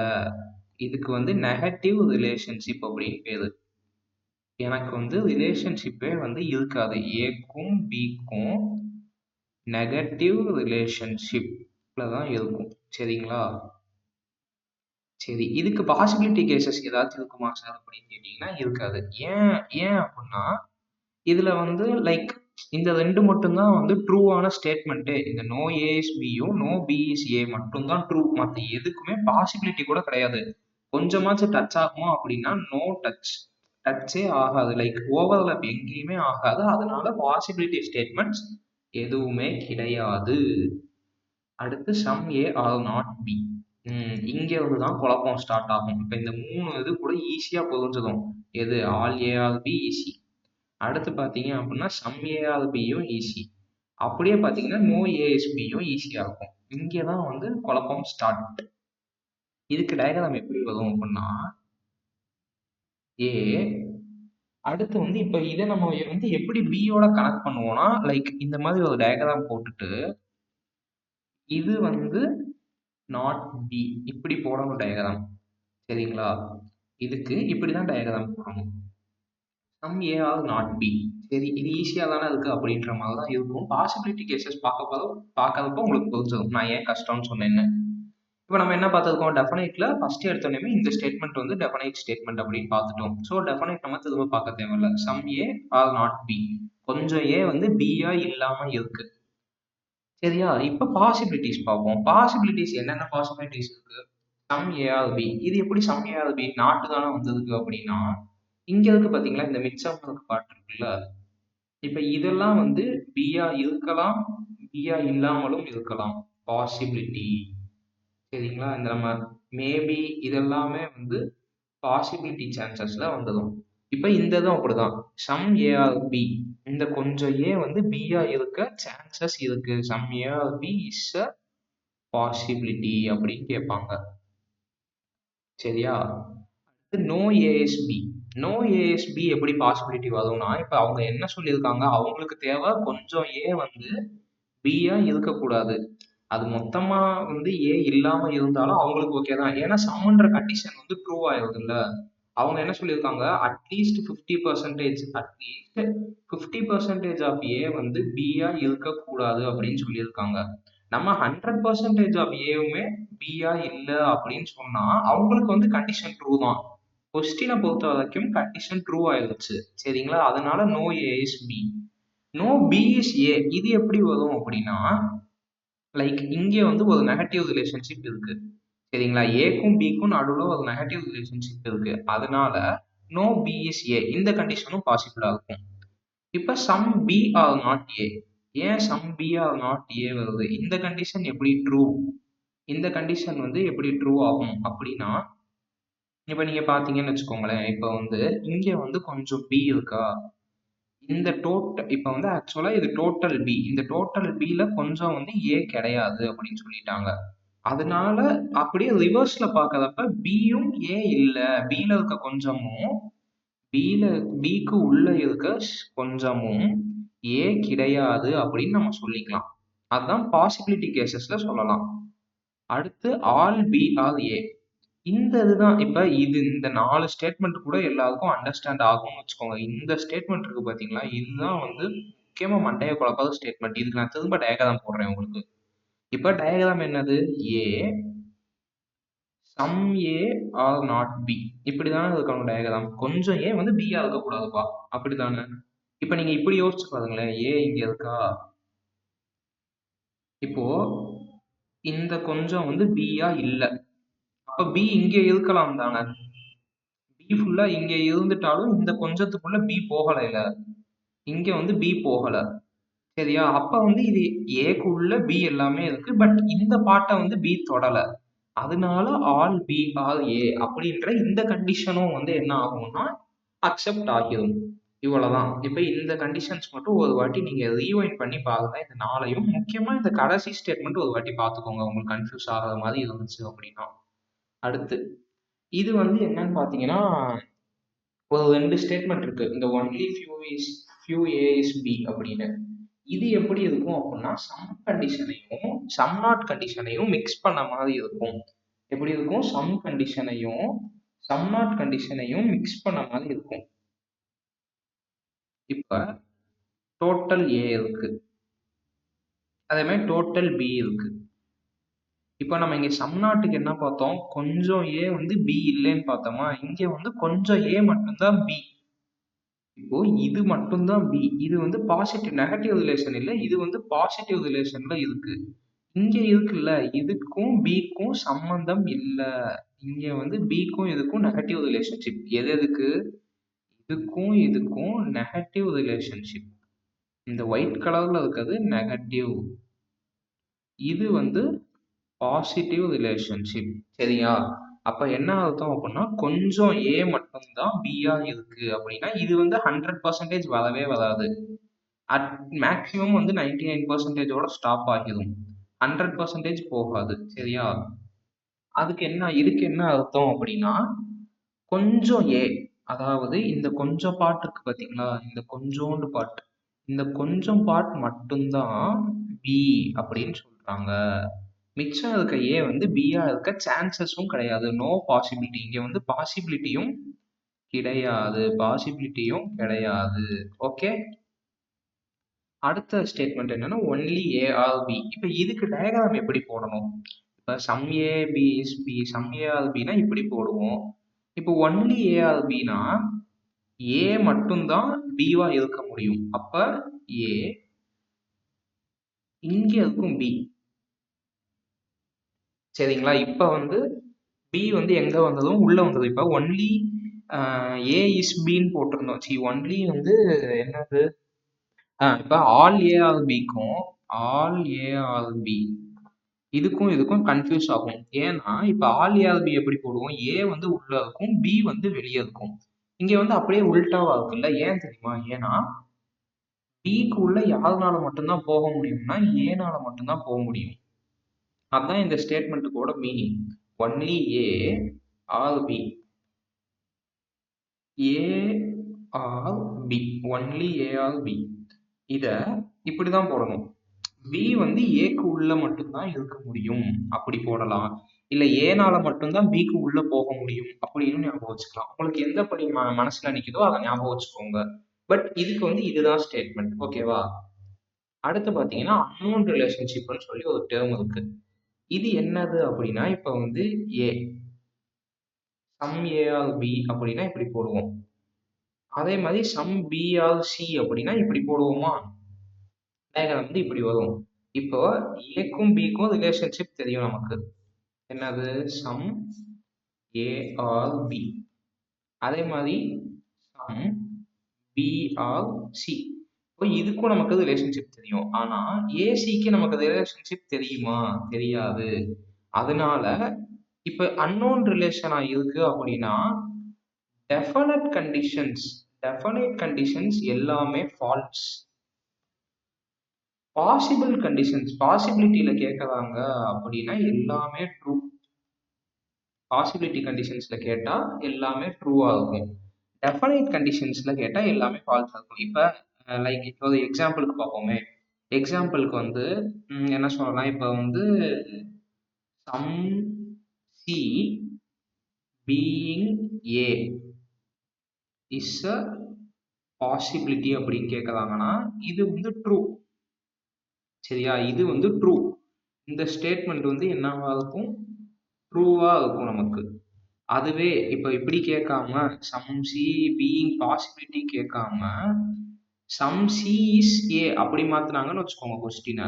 இதுக்கு வந்து நெகட்டிவ் ரிலேஷன்ஷிப் அப்படின்னு பேரு. எனக்கு வந்து ரிலேஷன்ஷிப்பே வந்து இருக்காது. ஏக்கும் பிக்கும் நெகட்டிவ் ரிலேஷன்ஷிப்ல தான் இருக்கும். சரிங்களா? சரி, இதுக்கு பாசிபிலிட்டி கேசஸ் ஏதாச்சும் இருக்குமா சார் அப்படின்னு கேட்டீங்கன்னா இருக்காது. ஏன் ஏன் அப்படின்னா இதுல வந்து லைக் இந்த 2 மட்டும் தான் வந்து ட்ரூவான ஸ்டேட்மெண்ட்டே. இந்த நோ ஏ இஸ் பியும் நோ பி இஸ் ஏ மட்டும் தான் ட்ரூ. மத்த எதுக்குமே பாசிபிலிட்டி கூட கிடையாது. கொஞ்சமாச்சும் டச் ஆகுமா அப்படின்னா நோ டச். டச்சே ஆகாது. லைக் ஓவர்லாப் எங்கேயுமே ஆகாது. அதனால பாசிபிலிட்டி ஸ்டேட்மெண்ட்ஸ் எதுவுமே கிடையாது. அடுத்து some A are not B. இங்க வந்து தான் குழப்பம் ஸ்டார்ட் ஆகும். இப்ப இந்த 3 இது கூட ஈஸியா புரிஞ்சிடும். எது all A are B easy. அடுத்து பார்த்தீங்க அப்படின்னா சம் ஏ ஆர் பியும் ஈஸி. அப்படியே பார்த்தீங்கன்னா நோ ஏ இஸ் பியும் ஈஸியா இருக்கும். இங்கே தான் வந்து குழப்பம் ஸ்டார்ட். இதுக்கு டயக்ராம் எப்படி வரும் அப்படின்னா ஏ அடுத்து வந்து இப்ப இதை நம்ம வந்து எப்படி பியோட கனெக்ட் பண்ணுவோம்னா லைக் இந்த மாதிரி ஒரு டயக்ராம் போட்டுட்டு இது வந்து நாட் பி இப்படி போடணும் டயக்ராம். சரிங்களா? இதுக்கு இப்படிதான் டயக்ராம் போடணும். Some A are not B. சரி இது ஈஸியா தானே இருக்கு அப்படின்ற மாதிரி தான் இருக்கும். பாசிபிலிட்டி கேசஸ் பார்க்கறப்போ உங்களுக்கு புரிஞ்சிடும் நான் ஏன் கஷ்டம்னு சொன்னேன்னு. இப்போ நம்ம என்ன பார்த்துருக்கோம் டெஃபனைட்ல ஃபர்ஸ்ட் எடுத்தோடனே இந்த ஸ்டேட்மெண்ட் வந்து டெஃபனைட் ஸ்டேட்மெண்ட் அப்படின்னு பார்த்துட்டோம். ஸோ டெஃபனைட் நம்ம திரும்ப பார்க்க தேவையில்ல. Some A are not B. கொஞ்சம் ஏ வந்து பியா இல்லாம இருக்கு. சரியா? இப்போ பாசிபிலிட்டிஸ் பார்ப்போம். பாசிபிலிட்டிஸ் என்னென்ன பாசிபிலிட்டிஸ் இருக்கு? Some A are B. இது எப்படி சம் ஏ ஆர் பி நாட்டு தானே வந்திருக்கு அப்படின்னா இங்க இருக்கு பாத்தீங்களா இந்த மிச்சம் பார்ட் இருக்குல்ல. இப்ப இதெல்லாம் வந்து பியா இருக்கலாம், பியா இல்லாமலும் இருக்கலாம். பாசிபிலிட்டி. சரிங்களா? இந்த நம்ம மேபி இதெல்லாமே வந்து பாசிபிலிட்டி சான்சஸ்ல வந்ததும். இப்ப இந்த இதும் அப்படிதான். Some A are B. இந்த கொஞ்சம் ஏ வந்து பியா இருக்க சான்சஸ் இருக்கு. Some A are B is a possibility அப்படின்னு கேட்பாங்க. சரியா? No A is B. நோ ஏஎஸ்பி எப்படி பாசிபிலிட்டி வரும்னா இப்ப அவங்க என்ன சொல்லியிருக்காங்க அவங்களுக்கு தேவை கொஞ்சம் ஏ வந்து பியா இருக்கக்கூடாது. அது மொத்தமா வந்து ஏ இல்லாம இருந்தாலும் அவங்களுக்கு ஓகே தான். ஏன்னா சம்ன்ற கண்டிஷன் வந்து ட்ரூ ஆயிருது இல்ல. அவங்க என்ன சொல்லியிருக்காங்க அட்லீஸ்ட் 50% அட்லீஸ்ட் 50% ஆஃப் ஏ வந்து பியா இருக்கக்கூடாது அப்படின்னு சொல்லியிருக்காங்க. நம்ம 100% ஆஃப் ஏவுமே பியா இல்ல அப்படின்னு சொன்னா அவங்களுக்கு வந்து கண்டிஷன் ட்ரூ தான். கொஸ்டினை பொறுத்த வரைக்கும் கண்டிஷன் ட்ரூ ஆயிருச்சு. சரிங்களா? அதனால no A is B. No B is A. இது எப்படி வரும் அப்படின்னா லைக் இங்கே வந்து ஒரு நெகட்டிவ் ரிலேஷன்ஷிப் இருக்கு. சரிங்களா? ஏக்கும் பிக்கும் நடுவில் ஒரு நெகட்டிவ் ரிலேஷன்ஷிப் இருக்கு. அதனால நோ பி இஸ் ஏ இந்த கண்டிஷனும் பாசிபிளா இருக்கும். இப்ப some B R not a. ஏன் some B R not a வருது? இந்த கண்டிஷன் எப்படி ட்ரூ? இந்த கண்டிஷன் வந்து எப்படி ட்ரூ ஆகும் அப்படின்னா இப்ப நீங்க பாத்தீங்கன்னு வச்சுக்கோங்களேன். இப்ப வந்து இங்க வந்து கொஞ்சம் பி இருக்கா? இந்த இப்ப வந்து ஆக்சுவலா இது டோட்டல் பி. இந்த டோட்டல் பில கொஞ்சம் வந்து ஏ கிடையாது அப்படின்னு சொல்லிட்டாங்க. அதனால அப்படியே ரிவர்ஸ்ல பாக்குறப்ப பியும் ஏ இல்ல. பில இருக்க கொஞ்சமும் பில பிக்கு உள்ள இருக்க கொஞ்சமும் ஏ கிடையாது அப்படின்னு நம்ம சொல்லிக்கலாம். அதுதான் பாசிபிலிட்டி கேசஸ்ல சொல்லலாம். அடுத்து ஆல் பி ஆர் ஏ. இந்த இதுதான் இப்ப இந்த 4 ஸ்டேட்மெண்ட் கூட எல்லாருக்கும் அண்டர்ஸ்டாண்ட் ஆகும்னு வச்சுக்கோங்க. இந்த ஸ்டேட்மெண்ட் இருக்கு பாத்தீங்களா? இதுதான் வந்து முக்கியமா மண்டைய குழப்பாத ஸ்டேட்மெண்ட். இதுக்கு நான் திரும்ப டயக்ராம் போடுறேன் உங்களுக்கு. இப்ப டயக்ராம் என்னது? A some A are not B. இப்படிதானே இருக்கணும் டயக்ராம். கொஞ்சம் ஏ வந்து பியா இருக்கக்கூடாதுப்பா. அப்படித்தானே? இப்ப நீங்க இப்படி யோசிச்சு பாருங்களேன். ஏ இங்க இருக்கா? இப்போ இந்த கொஞ்சம் வந்து பியா இல்ல. அப்ப பி இங்க இருக்கலாம் தானே? பி ஃபுல்லா இங்க இருந்துட்டாலும் இந்த கொஞ்சத்துக்குள்ள பி போகலைல. இங்க வந்து பி போகல. சரியா? அப்ப வந்து இது ஏக்குள்ள பி எல்லாமே இருக்கு. பட் இந்த பார்ட்ட வந்து பி தொடல. அதனால ஆல் பி ஆல் ஏ அப்படின்ற இந்த கண்டிஷனும் வந்து என்ன ஆகும்னா அக்செப்ட் ஆகிரும். இவ்வளவுதான். இப்ப இந்த கண்டிஷன்ஸ் மட்டும் ஒரு வாட்டி நீங்க ரீவைண்ட் பண்ணி பாருங்க. இந்த 4யும் முக்கியமா இந்த கடைசி ஸ்டேட்மெண்ட் ஒரு வாட்டி பார்த்துக்கோங்க. உங்களுக்கு கன்ஃபியூஸ் ஆகாத மாதிரி இருந்துச்சு அப்படின்னா. அடுத்து இது வந்து என்னன்னு பாத்தீங்கன்னா ஒரு 2 ஸ்டேட்மெண்ட் இருக்கு. இந்த only few A is B அப்படின்னு. இது எப்படி இருக்கும் அப்படின்னா சம் கண்டிஷனையும் சம் நாட் கண்டிஷனையும் மிக்ஸ் பண்ண மாதிரி இருக்கும். எப்படி இருக்கும்? சம் கண்டிஷனையும் சம் நாட் கண்டிஷனையும் மிக்ஸ் பண்ண மாதிரி இருக்கும். இப்ப டோட்டல் ஏ இருக்கு. அதே மாதிரி டோட்டல் பி இருக்கு. இப்ப நம்ம இங்க சம் நாட்டுக்கு என்ன பார்த்தோம்? கொஞ்சம் ஏ வந்து பி இல்லைன்னு பார்த்தோமா? இங்க வந்து கொஞ்சம் ஏ மட்டும்தான் பி. இப்போ இது மட்டும்தான் பி. இது வந்து பாசிட்டிவ் நெகட்டிவ் ரிலேஷன் இல்ல. இது வந்து பாசிட்டிவ் ரிலேஷன்ல இருக்கு. இங்க இருக்குல்ல இதுக்கும் பிக்கும் சம்பந்தம் இல்ல. இங்க வந்து பிக்கும் இதுக்கும் நெகட்டிவ் ரிலேஷன்ஷிப். எதுக்கு? இதுக்கும் இதுக்கும் நெகட்டிவ் ரிலேஷன்ஷிப். இந்த ஒயிட் கலர்ல இருக்கிறது நெகட்டிவ், இது வந்து பாசிட்டிவ் ரிலேஷன்ஷிப். சரியா? அப்ப என்ன அர்த்தம் அப்படின்னா கொஞ்சம் ஏ மட்டும்தான் பிஆ இருக்கு அப்படின்னா இது வந்து 100% வரவே வராது. அட் மேக்ஸிமம் வந்து 99%ஓட ஸ்டாப் ஆகிடும். 100% போகாது. சரியா? இதுக்கு என்ன அர்த்தம் அப்படின்னா கொஞ்சம் ஏ, அதாவது இந்த கொஞ்சம் பார்ட் இருக்கு பாத்தீங்களா, இந்த கொஞ்சோண்டு பார்ட், இந்த கொஞ்சம் பார்ட் மட்டும்தான் பி அப்படின்னு சொல்றாங்க. மிச்சம் இருக்க ஏ வந்து பியா இருக்க சான்சஸும் கிடையாது. No possibility. இங்க வந்து பாசிபிலிட்டியும் கிடையாது. ஓகே. அடுத்த ஸ்டேட்மெண்ட் என்னன்னா ஒன்லி ஏ ஆர் பி. இப்ப இதுக்கு டயக்ராம் எப்படி போடணும்? இப்ப some A B is B, some A are பினா இப்படி போடுவோம். இப்போ ஒன்லி ஏ ஆர் பினா ஏ மட்டும்தான் பிவா இருக்க முடியும். அப்ப ஏ, இங்க இருக்கும் பி. சரிங்களா? இப்ப வந்து பி வந்து எங்க வந்ததும் உள்ள வந்தது. இப்ப ஒன்லி ஏ இஸ் பின்னு போட்டிருந்தோம். ஒன்லி வந்து என்னது, இப்ப ஆல் ஏ ஆர் பிக்கும் ஆல் ஏ ஆர் பி இதுக்கும் கன்ஃபியூஸ் ஆகும். ஏன்னா இப்ப ஆல் ஏ ஆர் பி எப்படி போடுவோம்? ஏ வந்து உள்ள இருக்கும், பி வந்து வெளியே இருக்கும். இங்க வந்து அப்படியே உல்டாவா இருக்குல்ல. ஏன் தெரியுமா? ஏன்னா பிக்கு உள்ள யாருனால மட்டும்தான் போக முடியும்னா ஏனால மட்டும்தான் போக முடியும். அதுதான் இந்த ஸ்டேட்மெண்ட்டுக்கோட meaning. Only A are B, A are B, only A are B. இத இப்படிதான் போடணும். பி வந்து ஏக்கு உள்ள மட்டும்தான் இருக்க முடியும் அப்படி போடலாம். இல்ல ஏனால மட்டும்தான் பிக்கு உள்ள போக முடியும் அப்படின்னு ஞாபகம் வச்சுக்கலாம். உங்களுக்கு எந்த படி மனசுல நிக்குதோ அதை ஞாபகம் வச்சுக்கோங்க. பட் இதுக்கு வந்து இதுதான் ஸ்டேட்மெண்ட். ஓகேவா? அடுத்து பாத்தீங்கன்னா அன்னோன் ரிலேஷன்ஷிப்னு சொல்லி ஒரு டேர்ம் இருக்கு. இது என்னது அப்படின்னா இப்ப வந்து ஏ, சம் ஏ ஆர் பி அப்படின்னா இப்படி போடுவோம். அதே மாதிரி சம் பி ஆர் சி அப்படின்னா இப்படி போடுவோமா? டயக்ராம் வந்து இப்படி வரும். இப்போ ஏக்கும் பிக்கும் ரிலேஷன்ஷிப் தெரியும் நமக்கு. என்னது? Some A are B. அதே மாதிரி சம் பி ஆர் சி. இப்போ இதுக்கும் நமக்கு ரிலேஷன்ஷிப் தெரியும். ஆனா ஏசிக்கு நமக்கு ரிலேஷன்ஷிப் தெரியுமா? தெரியாது. அதனால இப்ப அன்னோன் ரிலேஷனா இருக்கு அப்படின்னா டெஃபனைட் கண்டிஷன்ஸ் எல்லாமே ஃபால்ஸ். பாசிபிள் கண்டிஷன்ஸ், பாசிபிலிட்டியில கேட்கறாங்க அப்படின்னா எல்லாமே ட்ரூ. பாசிபிலிட்டி கண்டிஷன்ஸ்ல கேட்டா எல்லாமே ட்ரூவா இருக்கும். டெஃபனைட் கண்டிஷன்ஸ்ல கேட்டா எல்லாமே ஃபால்ஸா இருக்கும். இப்ப லைக் இப்போ ஒரு எக்ஸாம்பிளுக்கு பார்ப்போமே. எக்ஸாம்பிளுக்கு வந்து என்ன சொல்லலாம்? இப்ப வந்து some C being A is a possibility அப்படின்னு கேட்கறாங்கன்னா இது வந்து ட்ரூ. சரியா? இது வந்து ட்ரூ. இந்த ஸ்டேட்மெண்ட் வந்து என்னவா இருக்கும்? ட்ரூவா இருக்கும் நமக்கு. அதுவே இப்ப இப்படி கேட்காம சம் சி பீயிங் பாசிபிலிட்டி கேட்காம சம் சி இஸ் ஏ அப்படி மாத்துனாங்கன்னு வச்சுக்கோங்க கொஸ்டினை.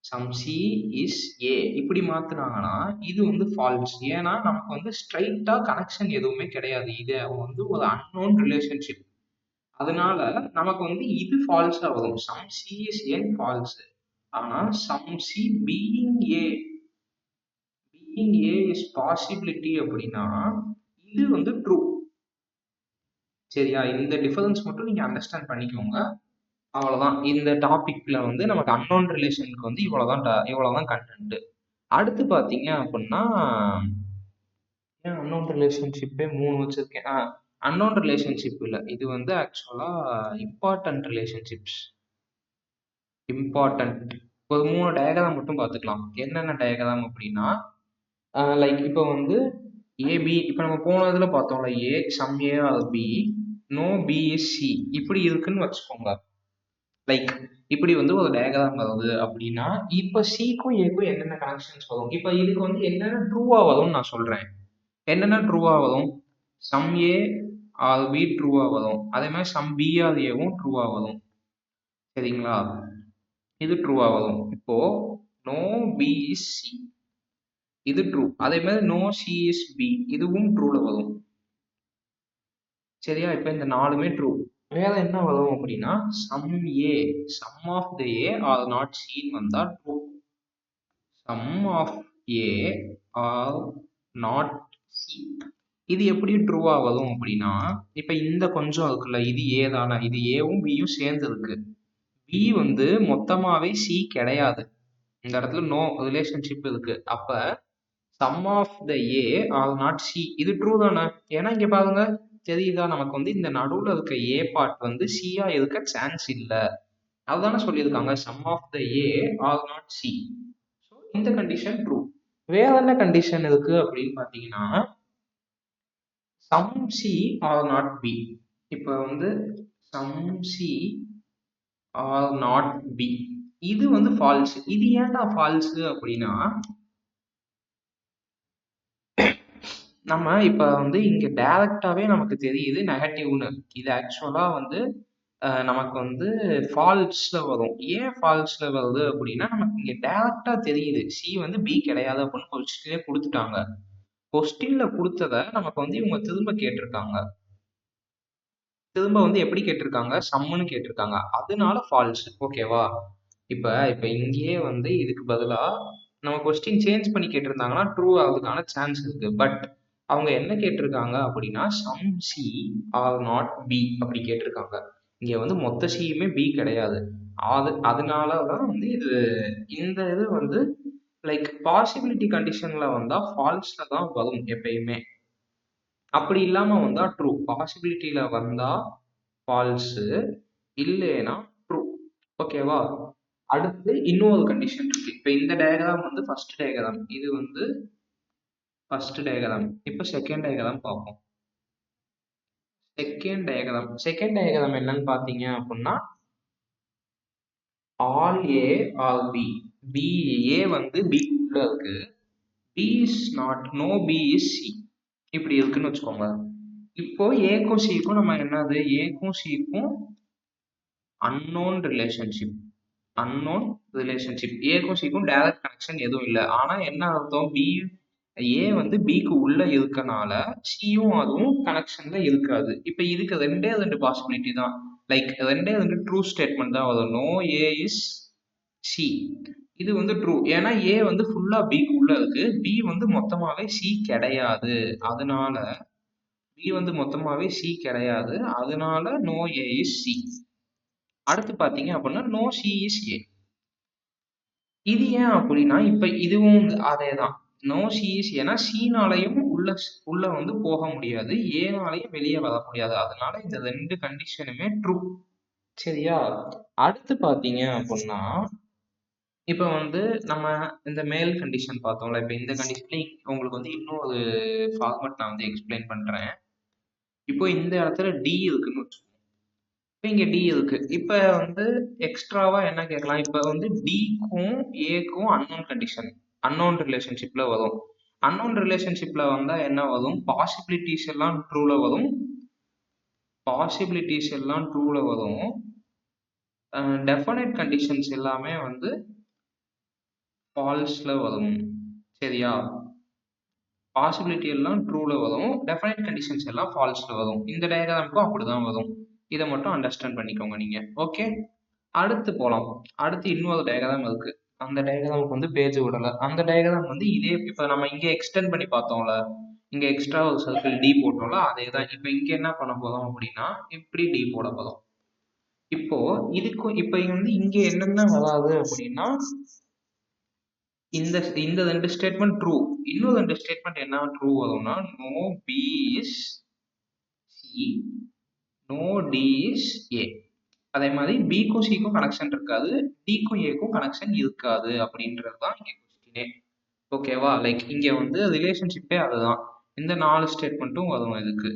சம் சி இஸ் ஏ இப்படி மாத்துனாங்கன்னா இது வந்து ஃபால்ஸ். ஏன்னா நமக்கு வந்து ஸ்ட்ரைட்டா கனெக்ஷன் எதுவுமே கிடையாது. இது வந்து ஒரு அன்னோன் ரிலேஷன்ஷிப். அதனால நமக்கு வந்து இது ஃபால்ஸா வரும். Some C is A false. ஆனா some C being A is possibility அப்படின்னா இது வந்து ட்ரூ. சரியா? இந்த டிஃபரன்ஸ் மட்டும் நீங்க அண்டர்ஸ்டாண்ட் பண்ணிக்கோங்க. அவ்வளவுதான். இந்த டாபிக்ல வந்து நமக்கு அன்னோன் ரிலேஷனுக்கு வந்து இவ்வளவுதான் கண்டென்ட். அடுத்து பாத்தீங்க அப்படின்னா ஏன் அன்னோன் ரிலேஷன்ஷிப்பே 3 வச்சிருக்கேன். அன்னோன் ரிலேஷன்ஷிப் இல்ல, இது வந்து ஆக்சுவலா இம்பார்ட்டன்ட் ரிலேஷன்ஷிப்ஸ். இம்பார்ட்டன்ட் ஒரு 3 டயக்ராம் மட்டும் பார்த்துக்கலாம். என்னென்ன டயக்ராம் அப்படின்னா லைக் இப்போ வந்து ஏபி, இப்போ நம்ம போன இதுல பார்த்தோம்ல, A some A are B no B is C இப்படி இருக்குன்னு வச்சுக்கோங்க. லைக் இப்படி வந்து ஒரு டயக்ராம் வருது அப்படின்னா இப்போ சிக்கும் ஏக்கும் என்னென்ன கனெக்ஷன்ஸ் வரும்? இப்போ இதுக்கு வந்து என்னென்ன ட்ரூவா வரும்னு நான் சொல்றேன். என்னென்ன ட்ரூவா வரும்? சம் ஏ ஆர் பி ட்ரூவா வரும். அதே மாதிரி சம் பி ஆர் ஏவும் ட்ரூவா வரும். சரிங்களா? இது ட்ரூவா வரும். இப்போ நோ பி இஸ் சி இது ட்ரூ. அதே மாதிரி நோ சி இஸ் பி இதுவும் ட்ரூல வரும். சரியா? இப்ப இந்த 4மே ட்ரூ. வேற என்ன வரும் அப்படின்னா some A, some of the A are not சீன் வந்தா true. Some of A are not C, இது எப்படி ட்ரூவா வரும் அப்படின்னா, இப்ப இந்த கொஞ்சம் இருக்குல்ல, இது ஏ தானே, இது ஏவும் பியும் சேர்ந்து இருக்கு. பி வந்து மொத்தமாவே சி கிடையாது. இந்த இடத்துல நோ ரிலேஷன்ஷிப் இருக்கு. அப்ப some of the A are not C, இது ட்ரூ தானே. ஏன்னா இங்க பாருங்க, தெரியுதா நமக்கு வந்து இந்த நடுவுல இருக்க ஏ பார்ட் வந்து சியா இருக்க சான்ஸ் இல்ல. அதுதானே சொல்லியிருக்காங்க, some of the A are not C. So இந்த கண்டிஷன் ட்ரூ. வேற என்ன கண்டிஷன் இருக்கு அப்படின்னு பாத்தீங்கன்னா, some C are not B. இப்போ வந்து some C are not B, இது வந்து ஃபால்ஸ். இது ஏன்டா ஃபால்ஸ் அப்படின்னா, நம்ம இப்ப வந்து இங்க டைரக்டாவே நமக்கு தெரியுது நெகட்டிவ்னு. இது ஆக்சுவலா வந்து நமக்கு வந்து ஃபால்ஸ்ல வரும். ஏன் ஃபால்ஸ்ல வருது அப்படின்னா, நமக்கு இங்க டைரக்டா தெரியுது சி வந்து பி கிடையாது அப்படின்னு கொஸ்டின்லயே கொடுத்துட்டாங்க. கொஸ்டின்ல கொடுத்தத நமக்கு வந்து இவங்க திரும்ப கேட்டிருக்காங்க. திரும்ப வந்து எப்படி கேட்டிருக்காங்க, சம்முன்னு கேட்டிருக்காங்க. அதனால ஃபால்ஸ். ஓகேவா. இப்ப இப்ப இங்கேயே வந்து இதுக்கு பதிலா நம்ம கொஸ்டின் சேஞ்ச் பண்ணி கேட்டிருந்தாங்கன்னா ட்ரூ ஆகுறதுக்கான சான்ஸ் இருக்கு. பட் அவங்க என்ன கேட்டிருக்காங்க அப்படின்னா, some C are not B அப்படி கேட்டிருக்காங்க. இங்க வந்து மொத்த சியுமே பி கிடையாது. அதனாலதான் வந்து இந்த இது வந்து லைக் பாசிபிலிட்டி கண்டிஷன்ல வந்தா ஃபால்ஸ்ல தான் வரும் எப்பயுமே. அப்படி இல்லாம வந்தா ட்ரூ. பாசிபிலிட்டியில வந்தா ஃபால்ஸ், இல்லைனா ட்ரூ. ஓகேவா. அடுத்து இன்னொரு கண்டிஷன் இருக்கு. இப்ப இந்த டயக்ராம் வந்து ஃபர்ஸ்ட் டயக்ராம், இது வந்து ஃபர்ஸ்ட் டயக்ராம். இப்ப செகண்ட் டயக்ராம் பார்ப்போம். செகண்ட் டயக்ராம் என்னன்னு பாத்தீங்க அப்படின்னா, all A all B. B A வந்து பி உள்ள இருக்கு, B is not, no B is C, இப்படி இருக்குன்னு வச்சுக்கோங்க. இப்போ ஏக்கும் சிக்கும் நம்ம என்னது, ஏக்கும் சிக்கும் அன்னோன் ரிலேஷன்ஷிப். Unknown relationship. ஏக்கும் சிக்கும் டைரக்ட் கனெக்ஷன் எதுவும் இல்லை. ஆனா என்ன அர்த்தம், பி ஏ வந்து பிக்கு உள்ள இருக்கனால சியும் அதுவும் கனெக்ஷன்ல இருக்காது. இப்ப இதுக்கு ரெண்டே ரெண்டு பாசிபிலிட்டி தான். லைக் ரெண்டே ரெண்டு ட்ரூ ஸ்டேட்மெண்ட் தான் வரும். நோ ஏ இஸ் சி, இது வந்து ட்ரூ. ஏன்னா ஏ வந்து ஃபுல்லா பிக்கு உள்ள இருக்கு, பி வந்து மொத்தமாவே சி கிடையாது. அதனால பி வந்து மொத்தமாவே சி கிடையாது, அதனால நோ ஏ இஸ் சி. அடுத்து பாத்தீங்க அப்படின்னா நோ சி இஸ் ஏ. இது ஏன் அப்படின்னா, இப்ப இதுவும் அதேதான். நோ சி இஸ் ஏன்னா சினாலையும் உள்ள வந்து போக முடியாது, ஏனாலையும் வெளியே வர முடியாது. அதனால இந்த ரெண்டு கண்டிஷனுமே ட்ரூ. சரியா. அடுத்து பாத்தீங்க அப்படின்னா, இப்ப வந்து நம்ம இந்த மேல் கண்டிஷன் பார்த்தோம்ல, இப்ப இந்த கண்டிஷன்ல உங்களுக்கு வந்து இன்னொரு ஃபார்மட் நான் வந்து எக்ஸ்பிளைன் பண்றேன். இப்போ இந்த இடத்துல டி இருக்குன்னு வச்சுக்கோங்க. இப்ப இங்க டி இருக்கு. இப்ப வந்து எக்ஸ்ட்ராவா என்ன கேட்கலாம், இப்ப வந்து டிக்கும் ஏக்கும் அன்னோன் கண்டிஷன், அன்னோன் ரிலேஷன்ஷிப்ல வரும். அன்னோன் ரிலேஷன்ஷிப்ல வந்தா என்ன வரும், பாசிபிலிட்டிஸ் எல்லாம் ட்ரூல வரும். பாசிபிலிட்டிஸ் எல்லாம் ட்ரூல வரும். டெஃபனைட் கண்டிஷன்ஸ் எல்லாமே வந்து ஃபால்ஸ்ல வரும். சரியா. பாசிபிலிட்டி எல்லாம் ட்ரூல வரும், டெஃபனைட் கண்டிஷன்ஸ் எல்லாம் ஃபால்ஸ்ல வரும். இந்த டயக்ராமுக்கும் அப்படிதான் வரும். இதை மட்டும் அண்டர்ஸ்டாண்ட் பண்ணிக்கோங்க நீங்க. ஓகே. அடுத்து போலாம். அடுத்து இன்னொரு டயக்ராம் இருக்கு. அந்த டயக்ராமுக்கு வந்து பேஜ் விடல. அந்த டயக்ராம் வந்து இதே இப்ப நம்ம இங்க எக்ஸ்டெண்ட் பண்ணி பார்த்தோம்ல, இங்க எக்ஸ்ட்ரா ஒரு சர்க்கிள் டி போட்டோம்ல, அதேதான். இப்ப இங்க என்ன பண்ண போறோம் அப்படின்னா, இப்படி டி போட போறோம். இப்போ இதுக்கும் இப்ப வந்து இங்க என்னென்ன வராது அப்படின்னா, இந்த இந்த ரெண்டு ஸ்டேட்மெண்ட் ட்ரூ. இன்னும் ரெண்டு ஸ்டேட்மெண்ட் என்ன ட்ரூ வரும்னா, no B is C, no D is A. அதே மாதிரி பிக்கும் சிக்கும் கனெக்ஷன் இருக்காது, டிக்கும் ஏக்கும் கனெக்ஷன் இருக்காது அப்படின்றது தான் இங்க கொஸ்டினே. ஓகேவா. லைக் இங்க வந்து ரிலேஷன்ஷிப்பே அதுதான். இந்த 4 ஸ்டேட்மெண்ட்டும் வரும் இதுக்கு.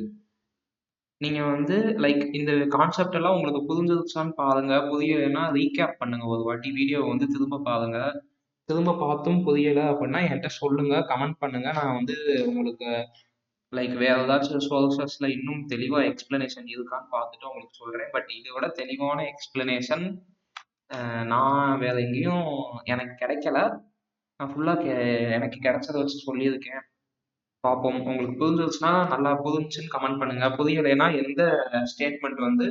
நீங்க வந்து லைக் இந்த கான்செப்ட் எல்லாம் உங்களுக்கு புரிஞ்சிருச்சான்னு பாருங்க. புரியலைன்னா ரீகேப் பண்ணுங்க, ஒரு வாட்டி வீடியோவை வந்து திரும்ப பாருங்க. திரும்ப பார்த்தும் புரியல அப்படின்னா என்கிட்ட சொல்லுங்க, கமெண்ட் பண்ணுங்க. நான் வந்து உங்களுக்கு லைக் வேற ஏதாச்சும் சோர்சஸ்ல இன்னும் தெளிவா எக்ஸ்பிளனேஷன் இருக்கான்னு பார்த்துட்டு உங்களுக்கு சொல்றேன். பட் இதோட தெளிவான எக்ஸ்பிளனேஷன் நான் வேற எங்கேயும் எனக்கு கிடைக்கல. நான் ஃபுல்லா எனக்கு கிடைச்சத வச்சு சொல்லியிருக்கேன். பார்ப்போம். உங்களுக்கு புரிஞ்சிருச்சுன்னா நல்லா புரிஞ்சுன்னு கமெண்ட் பண்ணுங்க. புரியலைன்னா எந்த ஸ்டேட்மெண்ட் வந்து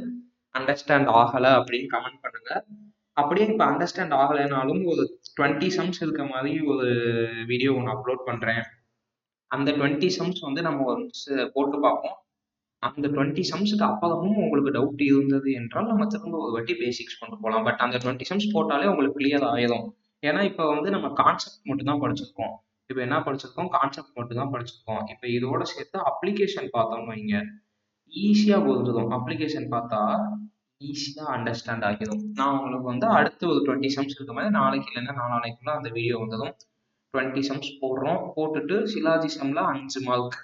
அண்டர்ஸ்டாண்ட் ஆகலை அப்படின்னு கமெண்ட் பண்ணுங்க. அப்படியே இப்போ அண்டர்ஸ்டாண்ட் ஆகலைனாலும் ஒரு 20 சம்ஸ் இருக்க மாதிரி ஒரு வீடியோ ஒன்று அப்லோட் பண்ணுறேன். அந்த 20 சம்ஸ் வந்து நம்ம ஒரு போட்டு பார்ப்போம். அந்த 20 சம்ஸுக்கு அப்புறமும் உங்களுக்கு டவுட் இருந்தது என்றால் நம்ம திரும்ப ஒரு வாட்டி பேசிக்ஸ் கொண்டு போகலாம். பட் அந்த 20 சம்ஸ் போட்டாலே உங்களுக்கு கிளியர் ஆயிடும். ஏன்னா இப்போ வந்து நம்ம கான்செப்ட் மட்டும் தான் படிச்சிருக்கோம். இப்போ என்ன படிச்சிருக்கோம்? கான்செப்ட் மட்டும் தான் படிச்சிருக்கோம். இப்போ இதோட சேர்த்து அப்ளிகேஷன் பார்த்தோம்னு வைங்க, ஈஸியாக புரிஞ்சிடும். அப்ளிகேஷன் பார்த்தா ஈஸியாக அண்டர்ஸ்டாண்ட் ஆகிடும். நான் உங்களுக்கு வந்து அடுத்து ஒரு 20 சம்ஸ் இருக்க மாதிரி நாளைக்கு இல்லைன்னா நாளானைக்குள்ள அந்த வீடியோ வந்ததும் 20 சம்ஸ் போடுறோம். போட்டுட்டு சிலாஜிசம்ல 5 மார்க்,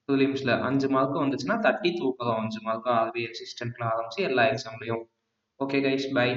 ப்ரிலிம்ஸ்ல 5 மார்க் வந்துச்சுன்னா தட்டி தூக்கலாம். 5 மார்க் அதுவே அசிஸ்டன்ட்ல ஆரம்பிச்சு எல்லா எக்ஸாம்லையும். Okay guys, by.